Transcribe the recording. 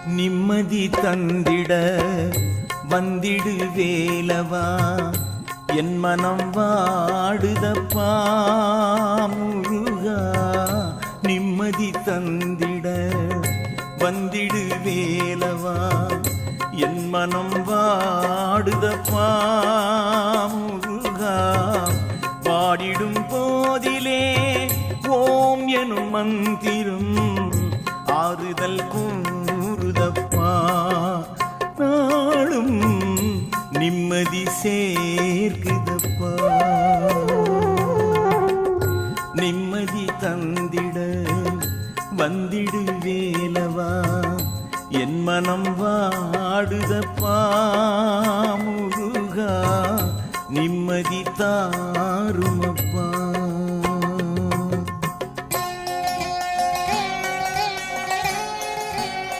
நிம்மதி தந்திட வந்திடு வேலவா, என் மனம் வாடுதப்பா முருகா. நிம்மதி தந்திட வந்திடு வேலவா, என் மனம் வாடுதப்பா முருகா. பாடிடும் போதிலே ஓம் எனும் மந்திரம் ஆறுதல் கூறுதப்பா. நாளும் நிம்மதி சேர்க்குதப்பா. நிம்மதி தந்திட வந்திடு வேலவா, என் மனம் வாடுதப்பா முருகா. நிம்மதி தாரும்